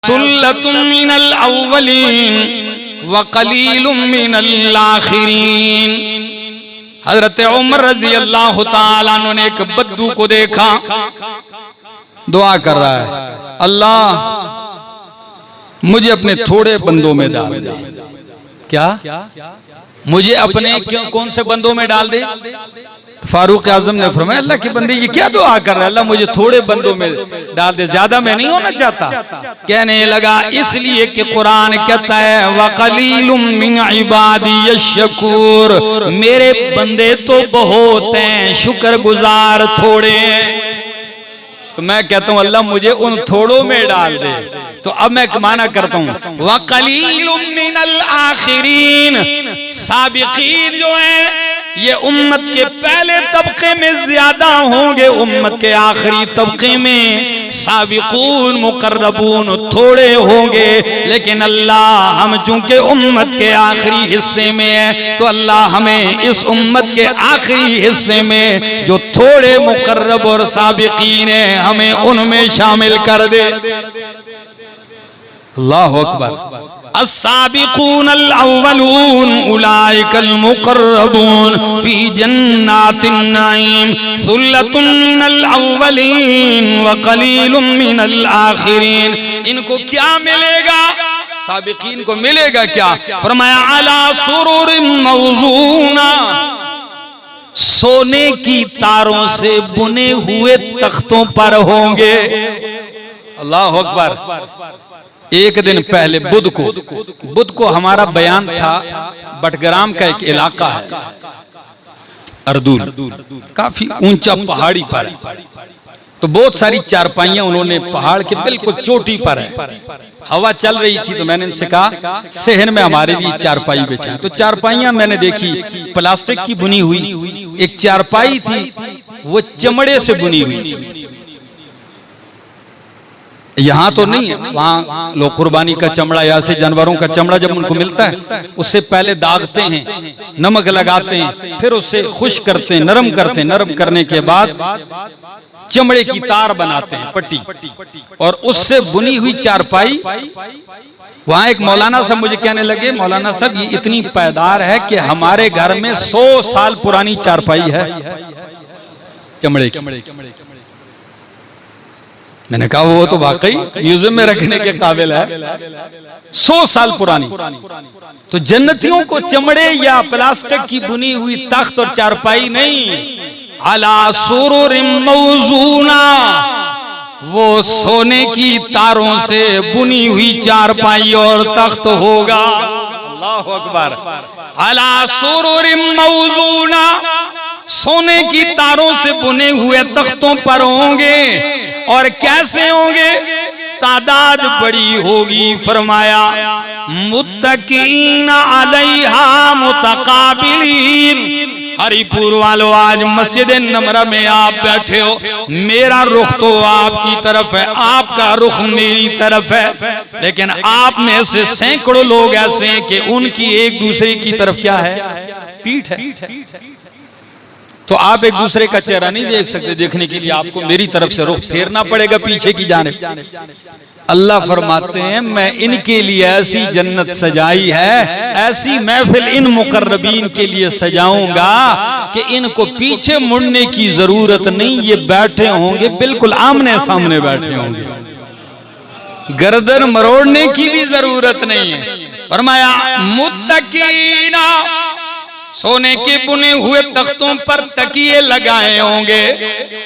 सुल्लतुम मिनल अव्वलीन व कलीलुम मिनल आखिरीन। हजरत उमर रजी अल्लाह ताला अन्हु ने एक बद्दू को देखा, दुआ कर रहा है, अल्लाह मुझे अपने थोड़े बंदों में डाल दे। क्या मुझे अपने कौन से बंदों में डाल दे? फारूक आजम ने फरमाया, अल्लाह के बंदे ये क्या दुआ कर रहा है, अल्लाह मुझे थोड़े बंदों में डाल दे, ज्यादा मैं नहीं होना चाहता। कहने लगा इसलिए कि कुरान कहता है वक़लीलुम मिन इबादी यशकुर, मेरे बंदे तो बहुत हैं, शुक्रगुजार थोड़े हैं। तो मैं कहता हूं अल्लाह मुझे उन थोड़ों में डाल दे। तो अब मैं माना करता हूं वक़लीलुम मिनल आखिरीन, साबिकीन जो है ये उम्मत के पहले तबके में ज्यादा होंगे, उम्मत के आखिरी तबके में साबिकून मुकर्रबून थोड़े होंगे। लेकिन अल्लाह हम चूंकि उम्मत के आखिरी हिस्से में है तो अल्लाह हमें इस उम्मत के आखिरी हिस्से में जो थोड़े मुकर्रब और साबिकीन है हमें उनमें शामिल कर दे। अल्लाहु अकबर। अस्साबिकून अल-अव्वलून उलाइकल मुकर्रबून फी जन्नातिन नईम सुल्लतुन मिनल अव्वलीन व कलीलुम मिनल आखिरीन। इनको क्या मिलेगा? साबिकीन को मिलेगा क्या? फरमाया अला सुरुरिन मौजूना, सोने की तारों से बुने हुए तख्तों पर होंगे। अल्लाह अकबर। एक दिन पहले बुध को हमारा बयान था, बटग्राम का एक इलाका है अर्दूल, काफी ऊंचा पहाड़ी पर है। तो बहुत सारी चारपाइयां उन्होंने पहाड़ के बिल्कुल चोटी पर है। हवा चल रही थी तो मैंने इनसे कहा शहर में हमारे लिए चारपाई बिछाएं। तो चारपाइयां मैंने देखी प्लास्टिक की बुनी हुई, एक चारपाई थी वो चमड़े से बुनी हुई थी। यहाँ तो नहीं है, वहाँ लोग कुर्बानी का चमड़ा या से जानवरों का चमड़ा जब उनको मिलता है उससे पहले दागते हैं, नमक लगाते हैं, फिर उससे खुश्क करते हैं, नरम करते हैं, नरम करने के बाद चमड़े की तार बनाते हैं पट्टी, और उससे बुनी हुई चारपाई। वहां एक मौलाना साहब मुझे कहने लगे, मौलाना साहब ये इतनी पायदार है कि हमारे घर में 100 साल पुरानी चारपाई है चमड़े की। मैंने कहा वो तो वाकई म्यूजियम में रखने के काबिल है, 100 साल पुरानी। तो जन्नतियों को चमड़े या प्लास्टिक की बुनी हुई तख्त और चारपाई नहीं, अला सुरुरिम मौजूना, वो सोने की तारों से बुनी हुई चारपाई और तख्त होगा। अल्लाहु अकबर। अला सुरुरिम मौजूना, सोने की तारों से बुने हुए तख्तों पर होंगे। और कैसे होंगे? तादाद बड़ी होगी। फरमाया मुत्तकीना अलैहा मुतकाबिलीन। हरिपुर वालों आज मस्जिद नमरा में आप बैठे हो, मेरा रुख तो आपकी तरफ है, आपका रुख मेरी तरफ है, लेकिन आप में से सैकड़ों लोग ऐसे हैं कि उनकी एक दूसरे की तरफ क्या है? पीठ है। तो आप एक दूसरे का चेहरा नहीं देख सकते, देखने के लिए आपको मेरी तरफ से रुख फेरना पड़ेगा पीछे की जानिब। अल्लाह फरमाते हैं मैं इनके लिए ऐसी जन्नत सजाई है, ऐसी महफिल इन मुकर्रबीन के लिए सजाऊंगा कि इनको पीछे मुड़ने की जरूरत नहीं, ये बैठे होंगे बिल्कुल आमने सामने बैठे होंगे, गर्दन मरोड़ने की भी जरूरत नहीं है। फरमाया मुत्तकीना, सोने के बुने हुए तख्तों पर तकिए लगाए होंगे।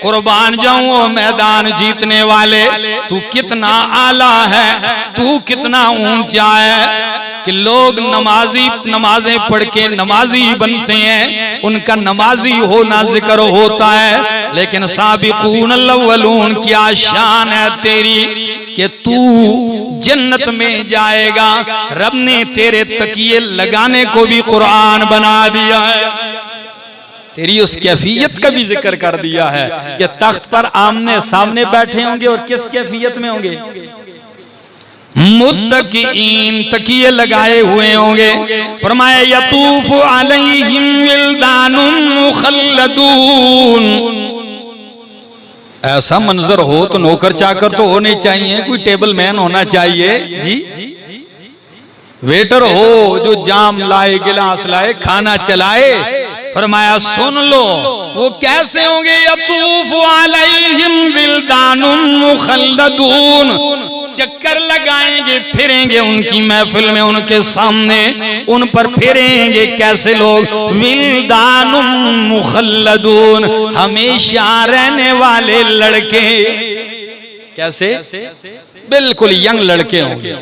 कुर्बान जाऊं मैदान जीतने वाले, तू कितना आला है, तू कितना ऊंचा है कि लोग नमाजें पढ़ के नमाजी बनते हैं, उनका नमाजी होना जिक्र होता है, लेकिन साबिकून अल-अव्वलून क्या शान है तेरी कि तू जन्नत में जाएगा। रब ने तेरे तकिए लगाने को भी कुरान बना दिया है, तेरी उस कैफियत का भी जिक्र कर दिया है कि तख्त पर आमने सामने बैठे होंगे और किस कैफियत में होंगे? मुत्तकीन, तकिए लगाए हुए होंगे। फरमाया यतूफु अलैहिम विल्दानुन मुखल्लदून, ऐसा मंजर हो तो नौकर चाकर तो होने चाहिए, कोई टेबल मैन होना चाहिए जी, वेटर हो जो जाम लाए, गिलास लाए, खाना चलाए। फरमाया सुन लो वो कैसे होंगे, यतूफु अलैहिम विल्दानुम मुखल्लदून, चक्कर लगाएंगे फिरेंगे उनकी महफिल में, उनके सामने उन पर फिरेंगे कैसे लोग, विल्दानुम मुखल्लदून, हमेशा रहने वाले लड़के। कैसे? बिल्कुल यंग लड़के होंगे,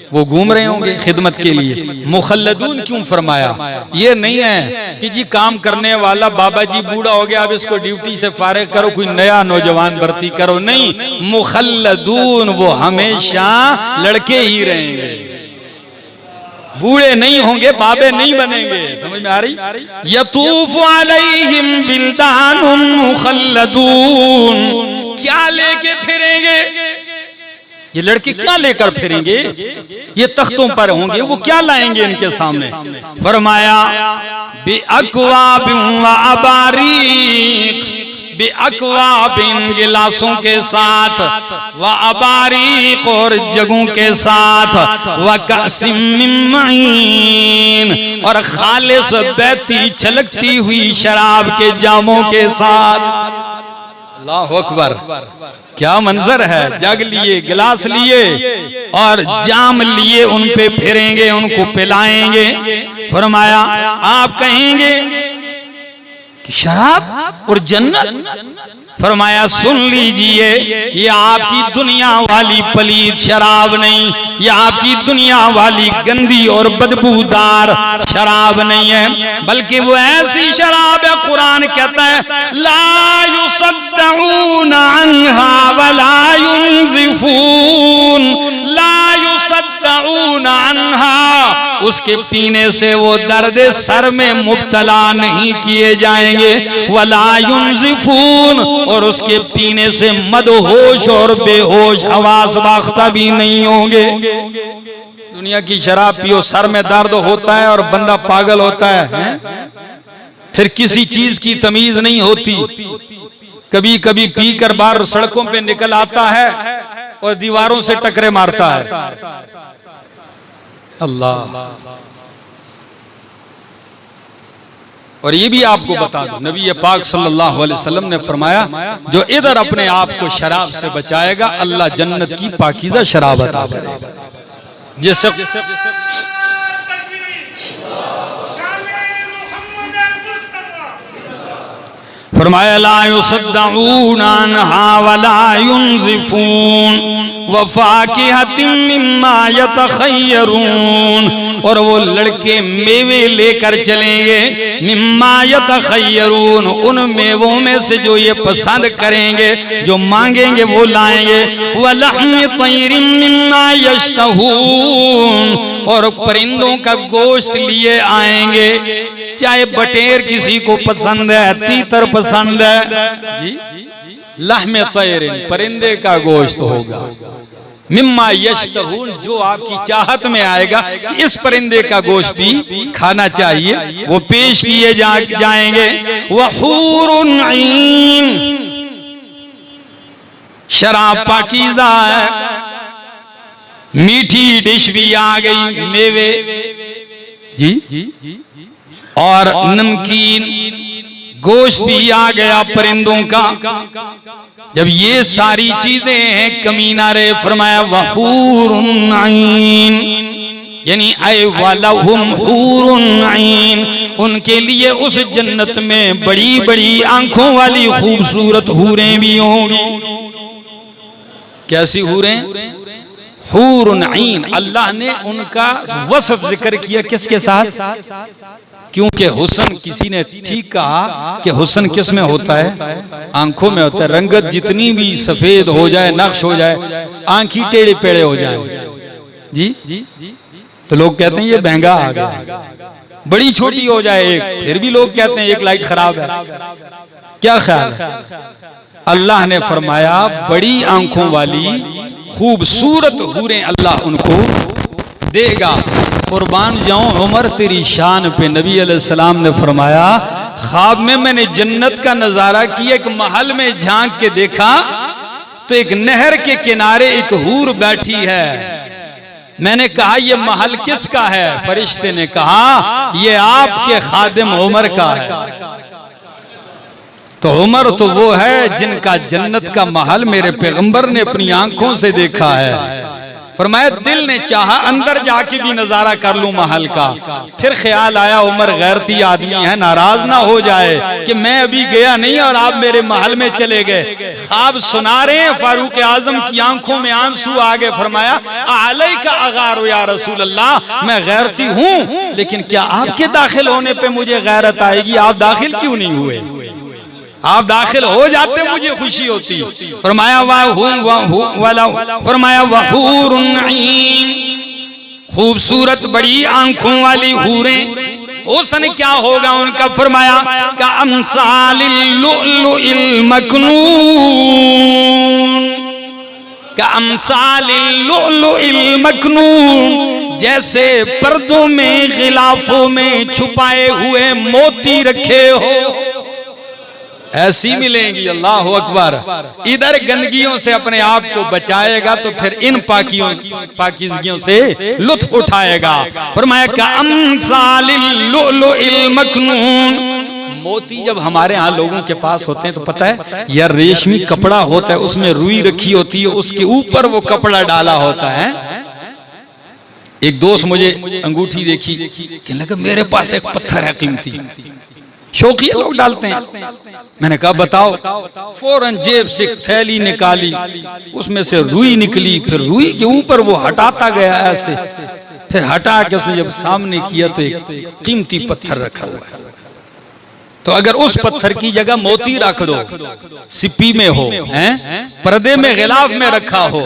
वो घूम रहे होंगे खिदमत के लिए। मुखल्लदून क्यों फरमाया? ये नहीं है कि जी काम करने वाला बाबा जी बूढ़ा हो गया अब इसको ड्यूटी से फारिग करो, कोई नया नौजवान भर्ती करो, नहीं, मुखल्लदून वो हमेशा लड़के ही रहेंगे, बूढ़े नहीं होंगे, बाबे नहीं बनेंगे। समझ में आ रही? यतूफु अलैहिम विल्दानुम मुखल्लदून, क्या लेके फिरेंगे ये लड़के, क्या लेकर फिरेंगे? ये तख्तों पर होंगे, वो क्या लाएंगे इनके सामने? फरमाया बिअक्वाबिन व अबारीक, बिअक्वाबिन गिलासों के साथ, व अबारीक और जगों के साथ, व कासिम मिन मईन और खालिस बहती छलकती हुई शराब के जामों के साथ। अल्लाहु अकबर, क्या मंजर है। जग लिए, गिलास लिए और जाम लिए, उन पे फिरेंगे, उनको पिलाएंगे। फरमाया आप कहेंगे कि शराब और जन्नत? फरमाया सुन लीजिए, ये आपकी दुनिया वाली पलीद शराब नहीं, ये आपकी दुनिया वाली गंदी और बदबूदार शराब नहीं है, बल्कि वो ऐसी शराब है, कुरान कहता है ला युसद्दऊन अन्हा वला युनज़िफून, ला युसद्दऊन अन्हा, उसके पीने से वो दर्द सर में मुब्तला नहीं किए जाएंगे, वला युनज़िफून और उसके पीने से मदहोश और बेहोश हवास बाख्ता भी नहीं होंगे। दुनिया की शराब पियो, सर में दर्द होता है और बंदा पागल होता है? फिर किसी चीज की तमीज नहीं होती, कभी कभी पी कर बाहर सड़कों पे निकल आता है और दीवारों से टकरे मारता है। अल्लाह। और ये भी आपको बता दो, नबी पाक सल्लल्लाहु अलैहि वसल्लम ने फरमाया जो इधर अपने आप को शराब से बचाएगा, अल्लाह जन्नत की पाकीज़ा शराब अता करेगा। जैसे फरमाया ला युसद्दऊन अन्हा वला युनज़िफून व फाकिहतिन मिम्मा यतखय्यरून, और वो लड़के मेवे लेकर चलेंगे, मिम्मा यतखय्यरून, उन मेवों में से जो ये पसंद करेंगे, जो मांगेंगे वो लाएंगे, व लहम तैरिन मिम्मा यश्तहून, और परिंदों का गोश्त लिए आएंगे, चाहे बटेर किसी को पसंद है, तीतर पसंद है जी, लहम तैरिन परिंदे का गोश्त होगा, मिम्मा यश्तहून जो आपकी चाहत में आएगा कि इस परिंदे का गोश्त भी खाना चाहिए, वो पेश किए जाएंगे। वहूरुन ऐन, शराब पाकीज़ा है, मीठी डिश भी आ गई, मेवे जी और नमकीन गोश्त भी आ गया परिंदों का। जब ये सारी चीजें हैं कमीना रे, फरमाया वहूरुन ऐन, यानी ऐ वलहुम हूरुन ऐन, उनके लिए उस जन्नत में बड़ी बड़ी आंखों वाली खूबसूरत हूरें भी होंगी। कैसी हूरें? हूरुन ऐन। अल्लाह ने उनका वस्फ जिक्र किया किसके साथ? क्योंकि हुस्न, किसी ने ठीक कहा कि हुस्न किस में होता है? आंखों में होता है। रंगत जितनी भी सफेद हो जाए, नक्श हो जाए, आंखी टेढ़े पेढ़े हो जाए जी, तो लोग कहते हैं ये महंगा आ गया। बड़ी छोटी हो जाए एक, फिर भी लोग कहते हैं एक लाइट खराब है। क्या ख्याल है? अल्लाह ने फरमाया बड़ी आंखों वाली खूबसूरत हूरें अल्लाह उनको देगा। कुर्बान जाऊं उमर तेरी शान पे, नबी अलैहिस्सलाम ने फरमाया ख्वाब में मैंने जन्नत का नजारा किया, एक महल में झांक के देखा तो एक नहर के किनारे एक हूर बैठी है। मैंने कहा ये महल किसका है? फरिश्ते ने कहा ये आपके खादिम उमर का है। तो उमर तो वो है जिनका जन्नत का महल मेरे पैगंबर ने अपनी आंखों से देखा है। फरमाया दिल ने चाहा अंदर जाके भी नजारा कर लूं महल का, फिर ख्याल आया उमर गैरती आदमी है, नाराज ना हो जाए कि मैं अभी गया नहीं और आप मेरे महल में चले गए। ख्वाब सुना रहे हैं, फारूक आजम की आंखों में आंसू आ गए। फरमाया अलई का अगार या रसूल अल्लाह, मैं गैरती हूँ लेकिन क्या आपके दाखिल होने पे मुझे गैरत आएगी? आप दाखिल क्यों नहीं हुए? आप दाखिल हो जाते मुझे खुशी होती। फरमाया फरमाया वहूरुन ईन, खूबसूरत बड़ी आंखों वाली हूरें। उसने क्या होगा उनका? फरमाया का अमसालिल लुअलुइल मकनून, का अमसालिल लुअलुइल मकनून, जैसे पर्दों में गिलाफों में छुपाए हुए मोती रखे हो ऐसी मिलेंगी। अल्लाह अकबर। इधर गंदगियों से अपने आप को बचाएगा तो फिर इन पाकीज़गियों से लुत्फ उठाएगा। फरमाया का अमसालिल लुअलुइल मकनून, मोती जब हमारे यहाँ लोगों के पास होते हैं तो पता है यार रेशमी कपड़ा होता है, उसमें रुई रखी होती है, उसके ऊपर वो कपड़ा डाला होता है। एक दोस्त मुझे अंगूठी देखी, कहने लगा मेरे पास एक पत्थर है कीमती, शौकिया लोग डालते हैं। मैंने कहा बताओ। फौरन जेब से थैली निकाली, उसमें से रुई निकली, फिर रुई के ऊपर वो हटाता गया ऐसे, फिर हटा के उसने जब सामने किया तो एक कीमती पत्थर रखा हुआ है। तो अगर उस पत्थर की जगह मोती रख दो, सिप्पी में हो, हैं पर्दे में गिलाफ में रखा हो,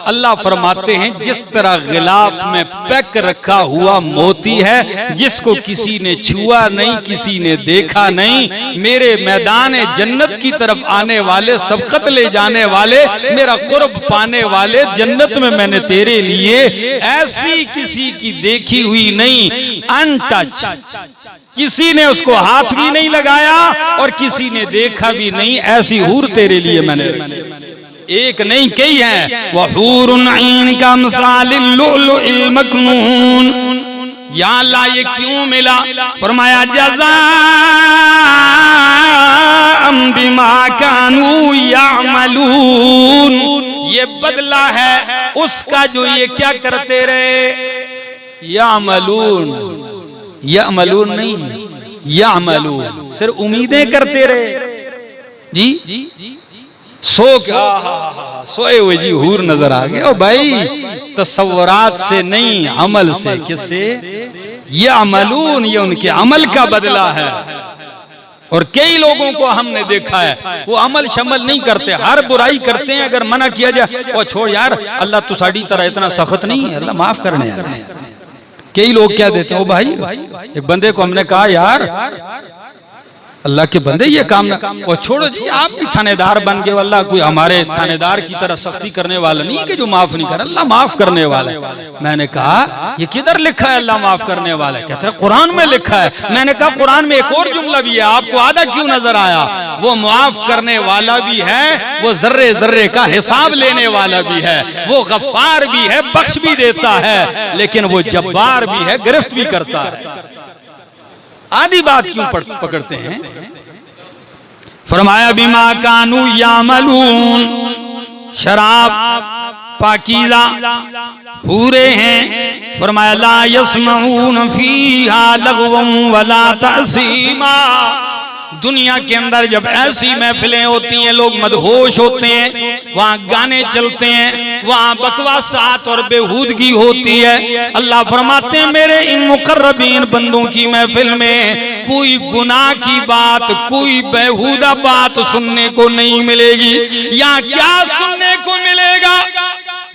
अल्लाह फरमाते हैं जिस तरह गिलाफ में पैक रखा हुआ मोती है, जिसको किसी ने छुआ नहीं, किसी ने देखा नहीं, मेरे मैदान जन्नत की तरफ आने वाले, सबकत ले जाने वाले, मेरा कुर्ब पाने वाले, जन्नत में मैंने तेरे लिए ऐसी किसी की देखी हुई नहीं, अनटच, किसी ने उसको हाथ भी नहीं लगाया और किसी ने देखा भी नहीं, ऐसी हूर तेरे लिए मैंने एक नहीं कई है। वहूरुन ईन का मसालिल लुअलुइल मकनून। या अल्लाह ये क्यों मिला? फरमाया जज़ाअम बिमा कानू यामलून, ये बदला है उसका जो ये क्या करते रहे। यामलून, यामलून नहीं, यामलून सिर्फ उम्मीदें करते रहे जी। सो क्या सोए हुए जी हूर नजर आ गए। ओ भाई तसव्वुरात से नहीं, अमल से। किससे? यामलून, ये उनके अमल का बदला है। और कई लोगों को हमने देखा है वो अमल शमल नहीं करते, हर बुराई करते हैं, अगर मना किया जाए वो छोड़ यार, अल्लाह तो साड़ी तरह इतना सख्त नहीं है, अल्लाह माफ करने आ रहे हैं। कई लोग क्या देते हैं, ओ भाई एक बंदे को हमने कहा यार अल्लाह के बंदे ये काम ना, वो छोड़ो जी आप भी थानेदार बन गए, अल्लाह कोई हमारे थानेदार की तरह सख्ती करने वाला नहीं कि जो माफ नहीं कर, अल्लाह माफ करने वाला है। मैंने कहा ये किधर लिखा है अल्लाह माफ करने वाला है? कहते हैं कुरान में लिखा है। मैंने कहा कुरान में एक और जुमला भी है, आपको आधा क्यों नजर आया? वो माफ करने वाला भी है, वो जर्रे जर्रे का हिसाब लेने वाला भी है, वो गफ्फार भी है, बख्श भी देता है, लेकिन वो जब्बार भी है, गिरफ्त भी करता है। आधी बात क्यों पकड़ते हैं? फरमाया बिमा कानू यामलून, शराब पाकीज़ा हूरे हैं। फरमाया ला यस्मऊन फीहा लगवन वला तअसीमा, दुनिया के अंदर जब ऐसी महफिलें होती हैं, लोग मदहोश होते हैं, वहाँ गाने चलते हैं, वहाँ बकवासात और बेहूदगी होती है। अल्लाह फरमाते हैं मेरे इन मुकर्रबीन बंदों की महफिल में कोई गुनाह की बात, कोई बेहूदा बात सुनने को नहीं मिलेगी। या क्या सुनने को मिलेगा?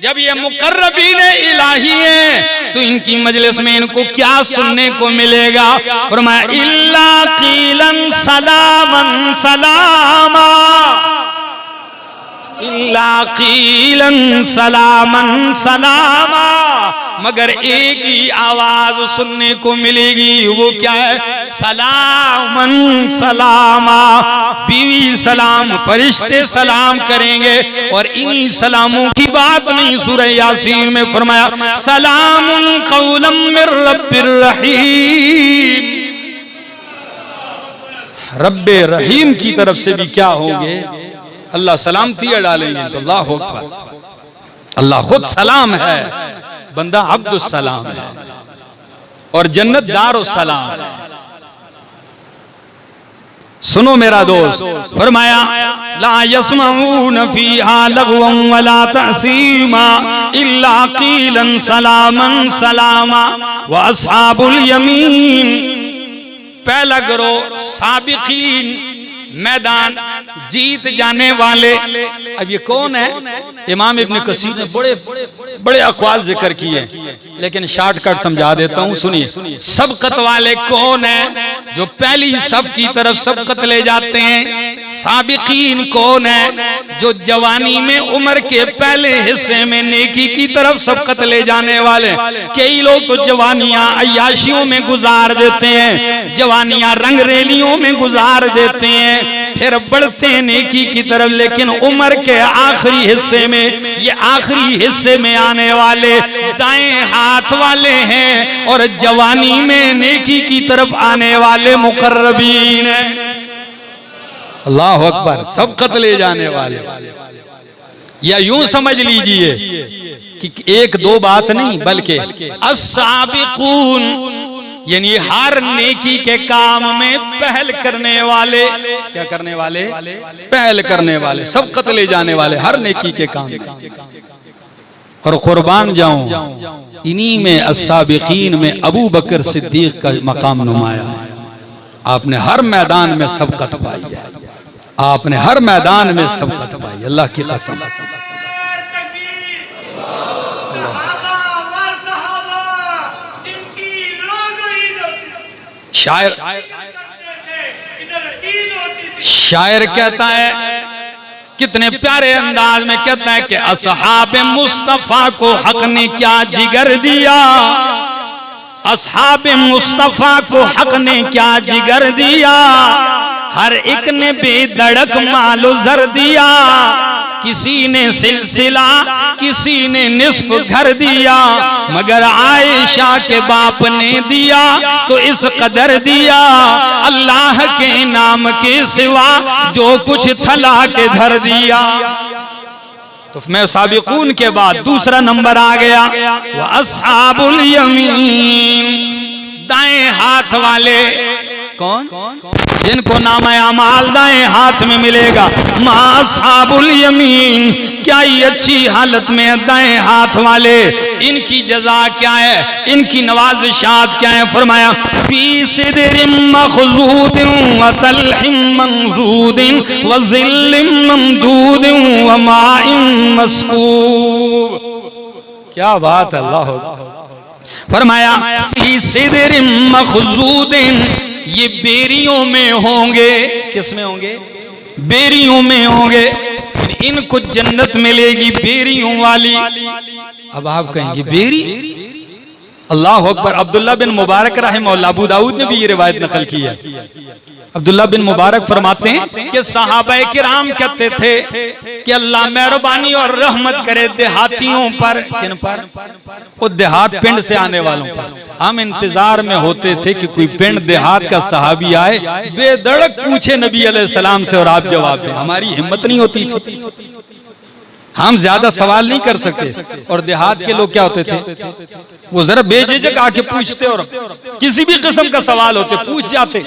जब ये मुकर्रबीन इलाही हैं तो इनकी मजलिस में इनको क्या सुनने को मिलेगा? फरमाया इल्ला कीलन सलामन सलामा, इल्ला कीलन सलामन सलामा, मगर एक ही आवाज सुनने को मिलेगी, वो क्या है? सलामन सलामा, बीवी सलाम, फरिश्ते सलाम करेंगे। और इन्हीं सलामों की बात नहीं सूरह यासीन में फरमाया सलामुन कौलम मिर रब्बिर रहीम, रब्बे रहीम की तरफ से भी क्या होंगे, अल्लाह सलामती डालेंगे। तो अल्लाह अकबर, अल्लाह खुद सलाम है, बंदा अब्दुस सलाम है, और जन्नत दारुस सलाम है। सुनो मेरा दोस्त, फरमाया ला यस्मऊन फीहा लगवन वला तअसीमा इल्ला कीलन सलामन सलामा व अस्हाबुल यमीन। पहला गिरोह साबिकीन, मैदान जीत जाने वाले। अब ये कौन है? इमाम इब्न कसीर ने बड़े बड़े अक़वाल जिक्र किए, लेकिन शॉर्टकट समझा देता हूँ, सुनिए। सबकत वाले कौन है? जो पहली सफ की तरफ सबकत ले जाते हैं। साबिकीन कौन है? जो जवानी में उम्र के पहले हिस्से में नेकी की तरफ सबकत ले जाने वाले। कई लोग तो जवानियां अय्याशियों में गुजार देते हैं, जवानियां रंगरेलियों में गुजार देते हैं, फिर बढ़ते हैं नेकी की तरफ, लेकिन उम्र के आखिरी हिस्से में, ये आखिरी हिस्से में आने वाले दाएं हाथ वाले हैं, और जवानी में नेकी की तरफ आने वाले मुकर्रबीन हैं। अल्लाह अकबर, सबकत ले जाने वाले। या यूं समझ लीजिए कि एक दो बात नहीं, बल्कि अस्साबिकून, यानी हर नेकी के काम में पहल करने वाले। क्या करने वाले? पहल करने वाले, सबकत ले जाने वाले हर नेकी के काम में। और कुर्बान जाऊं, इन्हीं में अस्साबिकीन में अबू बकर सिद्दीक का मकाम नुमाया है। आपने हर मैदान में सबकत पाई है, आपने हर मैदान में सबकत पाई, अल्लाह की कसम। शायर कहता है, कितने प्यारे अंदाज में कहता है कि असहाबे मुस्तफा को हक ने क्या जिगर दिया, असहाबे मुस्तफा को हक ने क्या जिगर दिया, हर एक ने बेधड़क मालो जर दिया, किसी ने सिलसिला किसी ने निस्फ घर दिया, मगर आयशा के बाप ने दिया तो इस कदर दिया, अल्लाह के नाम के सिवा जो कुछ थला के धर दिया। तो मैं साबिकून के बाद दूसरा नंबर आ गया, वह अस्हाबुल यमीन, दाएं हाथ वाले। कौन? जिनको नामा अमाल दाएं हाथ में मिलेगा। मा अस्हाबुल यमीन, क्या ये अच्छी हालत में दाएं हाथ वाले, इनकी जजा क्या है, इनकी नवाज़िशात क्या है? फरमाया फी सिदरिम मखज़ूदिन व तलहिम मंज़ूदिन व ज़िल्लिम ममदूदिन व माइन मस्कूब। क्या बात है, अल्लाह। फरमाया फी सिदरिम मखज़ूदिन, ये बेरियों में होंगे। किस में होंगे? बेरियों में होंगे। इनको जन्नत मिलेगी बेरियों वाली। अब आप कहेंगे बेरी? अल्लाह अकबर। अब्दुल्ला बिन मुबारक रहमहुल्लाह, अबू दाऊद ने भी ये रिवायत नकल की है। अब्दुल्ला बिन मुबारक फरमाते हैं कि सहाबाए किराम कहते थे कि अल्लाह मेहरबानी और रहमत करे देहातियों पर। किन पर? वो देहात पिंड से आने वालों पर। हम इंतजार में होते थे कि कोई पिंड देहात का सहाबी आए, बेधड़क पूछे नबी अलैहिस्सलाम से और आप जवाब दें। हमारी हिम्मत नहीं होती थी, हम ज्यादा सवाल नहीं कर सकते। और देहात के लोग क्या होते थे, वो जरा बेझिझक आके पूछते, और किसी भी किस्म का सवाल होते पूछ जाते।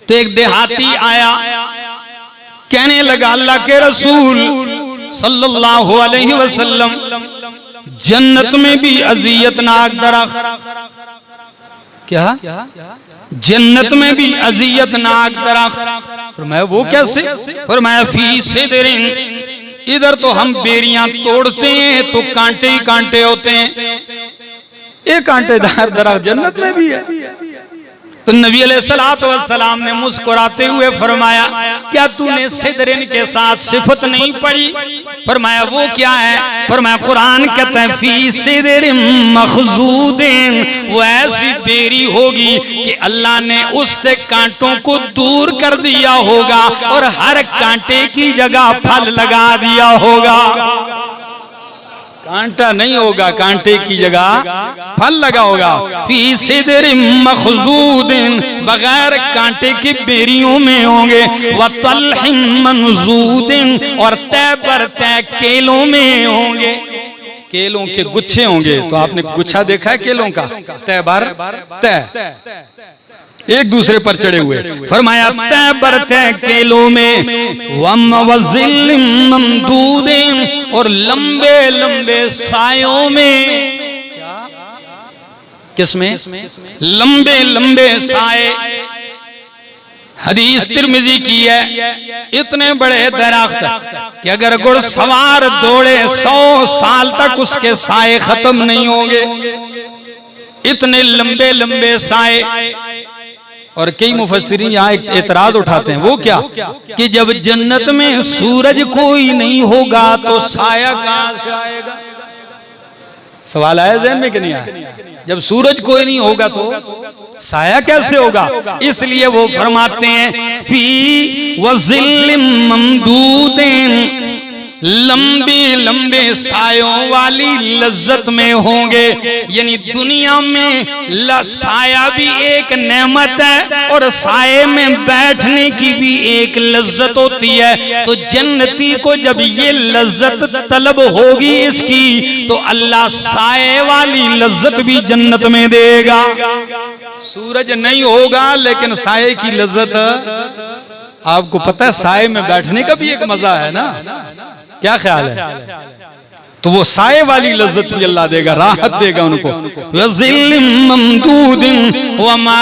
तो एक देहाती आया, कहने लगा अल्लाह के रसूल सल्लल्लाहु अलैहि वसल्लम, जन्नत में भी अज़ियतनाक दरख्त। क्या? जन्नत में भी अज़ियतनाक दरख्त। फरमाया वो कैसे? फरमाया फी सिदरिन, इधर तो हम बेरियां तोड़ते हैं तो कांटे ही कांटे होते हैं, एक कांटेदार दरख्त जन्नत में भी है। तो नबी अलैहिस्सलातु वस्सलाम ने मुस्कुराते हुए फरमाया क्या तूने सिदरिन के साथ सिफत नहीं पढ़ी? फरमाया वो क्या है? फरमाया कुरान कहता है फी सिदरिम मखजूदिन, वो ऐसी बेरी होगी कि अल्लाह ने उससे कांटों को दूर कर दिया होगा और हर कांटे की जगह फल लगा दिया होगा। कांटा नहीं होगा, कांटे की जगह फल लगा होगा। फी सिदरिम मखजूदिन, बगैर कांटे की बेरियों में होंगे। व तलहिम मंजूदिन, और तय पर तय केलों में होंगे। केलों के गुच्छे होंगे। तो आपने गुच्छा देखा है केलों का? तय बर तय, एक दूसरे पर चढ़े हुए। फरमाया तय बर तय केलों में, वम वज़िल्लिम ममदूदिन, और लंबे लंबे सायों में। किसमें? लंबे लंबे साए। हदीस तिरमिजी की है, इतने बड़े दरख्त कि अगर घुड़सवार दौड़े 100 साल तक उसके साए खत्म नहीं होंगे, इतने लंबे लंबे साए। और कई मुफस्सिरीन यहाँ एक एतराज उठाते हैं, वो क्या? कि जब जन्नत में सूरज कोई नहीं होगा तो साया कहां से आएगा? सवाल आया ज़हन में कि नहीं आया? जब सूरज कोई नहीं होगा तो साया कैसे होगा? इसलिए वो फरमाते हैं फी वज़िल्लिम ममदूदिन, लंबे लंबे सायों वाली लज्जत में होंगे। यानी दुनिया में साया भी एक नेमत है और साये में बैठने की भी एक लज्जत होती है। तो जन्नती को जब ये लज्जत तलब होगी इसकी, तो अल्लाह साये वाली लज्जत भी जन्नत में देगा। सूरज नहीं होगा लेकिन साये की लज्जत। आपको पता है साये में बैठने का भी एक मजा है ना? क्या ख्याल है? तो वो साये वाली लज्जत भी अल्लाह देगा, राहत देगा उनको। वज़िल्लिम ममदूदिन व माइन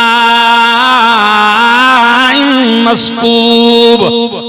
मस्कूब,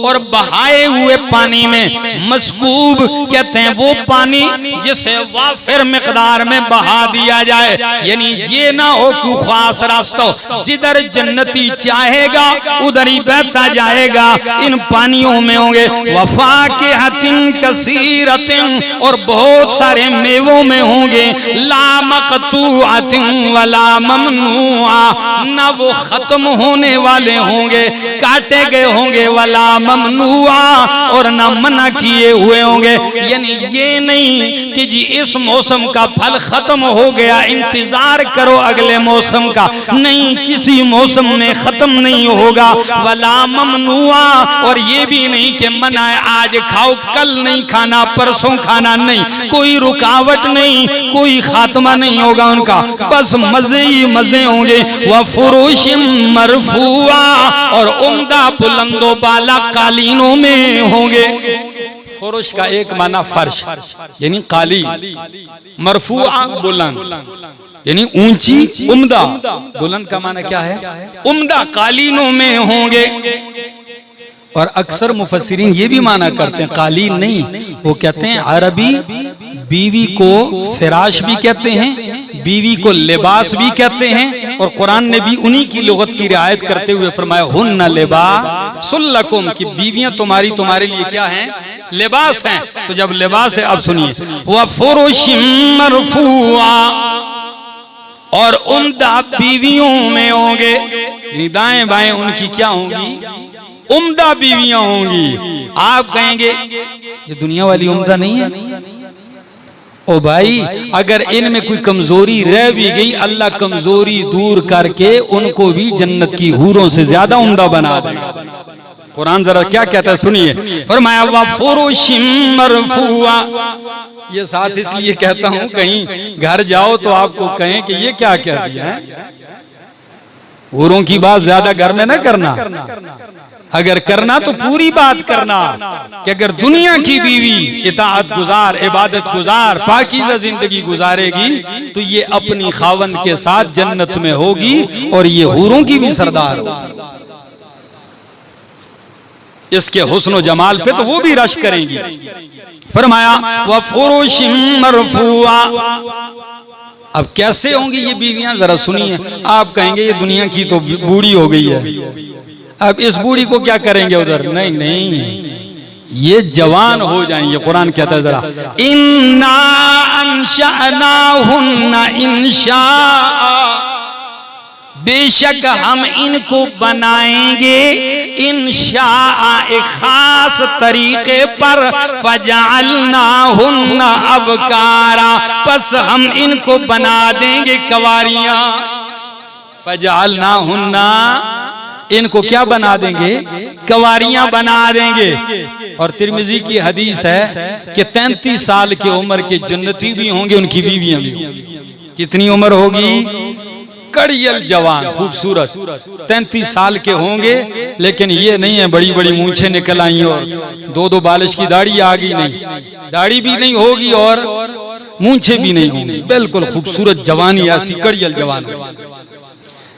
और बहाए हुए पानी में। मस्कूब कहते हैं वो पानी जिसे वाफिर मिकदार में बहा दिया जाए। यानी ये ना हो कि खास रास्ता हो, जिधर जन्नती चाहेगा उधर ही बहता जाएगा। इन पानियों में होंगे वफाकिहतिन कसीरतिन, और बहुत सारे मेवों में होंगे। ला मक़तूअतिन वला ममनूआ, ना वो खत्म होने वाले होंगे, काटे गए होंगे। वला ममनूआ, और ना मना किए हुए होंगे। यानी ये नहीं कि जी इस मौसम का फल खत्म हो गया, इंतजार करो अगले मौसम का। नहीं, किसी मौसम में खत्म नहीं होगा। वला ममनूआ, और ये भी नहीं कि मना है आज खाओ कल नहीं खाना, परसों खाना नहीं। कोई रुकावट नहीं, कोई खात्मा नहीं होगा उनका, बस मजे ही मजे होंगे। वह फुरूशिम मरफूआ, और उम्दा बुलंदो बाला कालीनों में होंगे। फुरुश का एक माना फर्श यानी कालीन, मरफूआ बुलंद यानी ऊंची, उम्दा बुलंद का माना क्या है? उम्दा कालीनों में होंगे। और अक्सर मुफस्सिरीन ये भी माना करते हैं, कालीन नहीं, वो कहते हैं अरबी बीवी को फिराश भी कहते हैं, बीवी को लिबास भी कहते हैं। और कुरान ने भी उन्हीं की लुगत की रियायत करते हुए फरमाया हुन्ना लिबासुल लकुम, कि बीवियां तुम्हारे लिए क्या हैं? लिबास हैं। तो जब लिबास है, अब सुनिए, वह फुरुशिम मरफूआ, और उम्दा बीवियों में होंगे। दाएं बाएं उनकी क्या होंगी? उम्दा बीवियां होंगी। आप कहेंगे ये दुनिया वाली उम्दा नहीं है। ओ भाई, अगर इनमें कोई कमजोरी रह भी गई, अल्लाह कमजोरी दूर करके उनको भी जन्नत की हूरों से ज्यादा उम्दा बना देगा। कुरान जरा क्या कहता है सुनिए, फरमाया वा फुरुशिम मरफूआ। ये साथ इसलिए कहता हूं कहीं घर जाओ तो आपको कहें कि ये क्या कह दिया है। हूरों की बात ज्यादा घर में ना करना, अगर करना तो पूरी बात करना। कि अगर दुनिया की बीवी इताअत गुजार, इबादत गुजार, पाकीज़ा जिंदगी गुजारेगी तो ये अपनी खावंद के साथ जन्नत में होगी और ये हूरों की भी सरदार होगी। इसके हुस्न जमाल पे तो वो भी रश करेंगी। फरमाया व फुरुशिम मरफूआ। अब कैसे होंगी ये बीवियां, जरा सुनिए। आप कहेंगे ये दुनिया की तो बूढ़ी हो गई है, अब इस बूढ़ी को क्या करेंगे उधर? नहीं नहीं, ये जवान हो जाएंगे। कुरान कहता है जरा, इन्ना अंशअनाहुन्ना इंशा, बेशक हम इनको बनाएंगे इंशा, एक खास तरीके पर, फजअलनाहुन्ना अबकारा, बस हम इनको बना देंगे कवारियां। फजअलनाहुन्ना, इनको क्या बना देंगे? कवारियां बना देंगे। और तिरमिजी की हदीस है कि 33 साल की उम्र के जन्नती भी होंगे, उनकी बीवियां भी। कितनी उम्र होगी? कड़ियल जवान, खूबसूरत, 33 साल के होंगे। लेकिन ये नहीं है बड़ी बड़ी मूंछें निकल आई और 2-2 बालिश की दाढ़ी आ गई, नहीं, दाढ़ी भी नहीं होगी और मूंछें भी नहीं होंगी, बिल्कुल खूबसूरत जवानी, ऐसी कड़ियल जवान।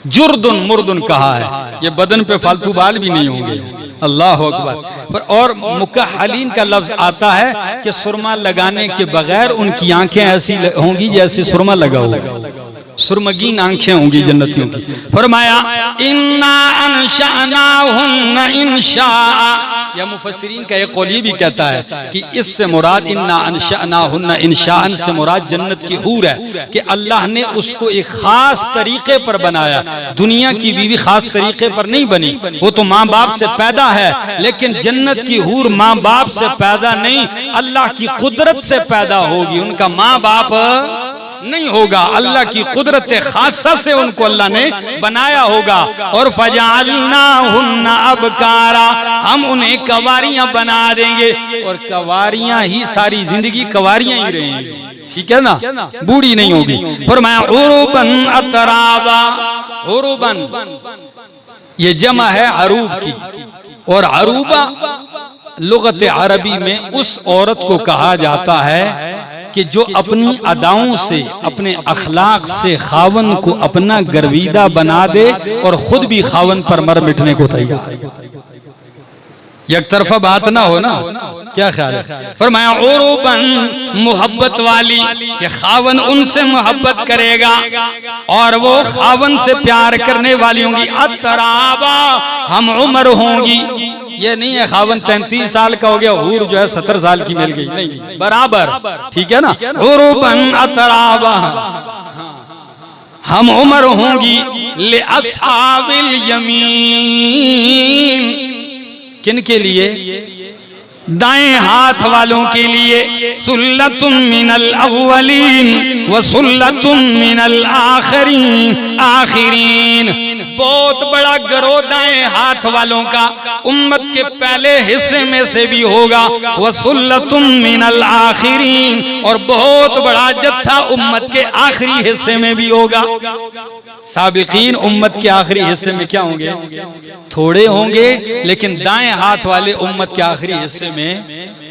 जुर्दुन मुर्दुन कहा है, ये बदन पे फालतू बाल भी नहीं होंगे। अल्लाह अकबर। पर और मुकहलीन का लफ्ज आता है कि सुरमा लगाने के बगैर उनकी आंखें ऐसी होंगी जैसे सुरमा लगा होगा, सुरमगीन आंखें होंगी जन्नतियों की। फरमाया इन्ना अंशअनाहुन्ना इंशा, या मुफस्सिरीन का एक कौल ये भी कहता है कि इससे मुराद इन्ना अंशअनाहुन्ना इंशाअन से मुराद जन्नत की हूर है कि अल्लाह ने उसको एक खास तरीके पर बनाया। दुनिया की बीवी खास तरीके पर नहीं बनी, वो तो माँ बाप से पैदा है, लेकिन जन्नत की हूर माँ बाप से पैदा नहीं, अल्लाह की कुदरत से पैदा होगी, उनका माँ बाप नहीं होगा, अल्लाह की कुदरत खासा से उनको अल्लाह ने बनाया होगा। और फजअलनाहुन्ना अबकारा, हम उन्हें कवारियां बना देंगे, और कवारियां ही सारी जिंदगी कवारियां ही रहेंगी, ठीक है ना, बूढ़ी नहीं होगी। फरमाया उरुबन अतराबा, उरुबन ये जमा है अरूब की, और अरूबा लुगत अरबी में उस औरत को कहा जाता है कि जो अपनी अदाओं से, अपने अखलाक से खावन को अपना गर्विदा बना दे और खुद भी खावन पर मर मिटने को तैयार। एक तरफा बात ना हो ना, क्या ख्याल है? फरमाया उरुबन, मोहब्बत वाली, कि खावन उनसे मोहब्बत करेगा और वो खावन से प्यार करने वाली होंगी। अतराबा, हम उम्र होंगी, ये नहीं है खावन 33 साल का हो गया, हूर जो है 70 साल की मिल गई, नहीं, बराबर, ठीक है ना। उरुबन अतराबा, हम उम्र होंगी। ले अस्हाबिल यमीन, किन के लिए? दाएं हाथ वालों के लिए। सुल्लतुम मिनल अव्वलीन व सुल्लतुम मिनल आखिरीन, आखिरीन, बहुत बड़ा गरोह दाएं हाथ वालों का उम्मत के पहले हिस्से में से भी होगा। व सुल्लतुम मिनल आखिरीन, और बहुत बड़ा जत्था उम्मत के आखिरी हिस्से में भी होगा। साबिकीन उम्मत के आखिरी हिस्से में क्या होंगे? थोड़े होंगे, लेकिन दाएं हाथ वाले उम्मत के आखिरी हिस्से में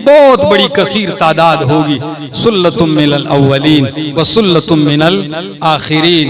बहुत बड़ी कसीर तादाद होगी। सुल्लतुम मिनल अव्वलीन व सुल्लतुम मिनल आखिरीन।